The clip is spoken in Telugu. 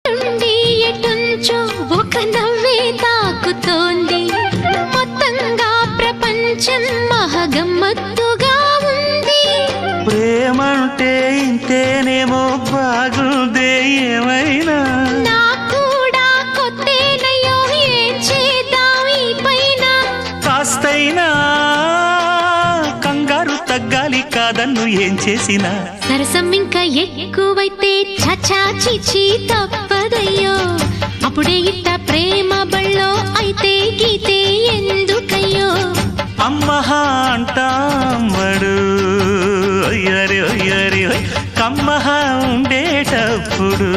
నుండి ఎటుంచో ఒక నవ్వే తాకుతోంది. మొత్తంగా ప్రపంచం మహగమ్మత్తుగా ఉంది. ప్రేమంటే ఇంతేనేమో బాగుందే ఏమైనా కూడా కొత్తేనయ్యో ఏం చేద్దాం ఈ పైన. కాస్తైనా కంగారు తగ్గాలి కాదన్ను ఏం చేసినా. సరసం ఇంకా ఎక్కువైతే చచా చిచి తప్పదయ్యో. అప్పుడే ఇట్ట ప్రేమ బళ్ళో అయితే గీతే ఎందుకయ్యో. అమ్మహా అంటామడు అయ్యరే అయ్యరే కమ్మహా ఉండేటప్పుడు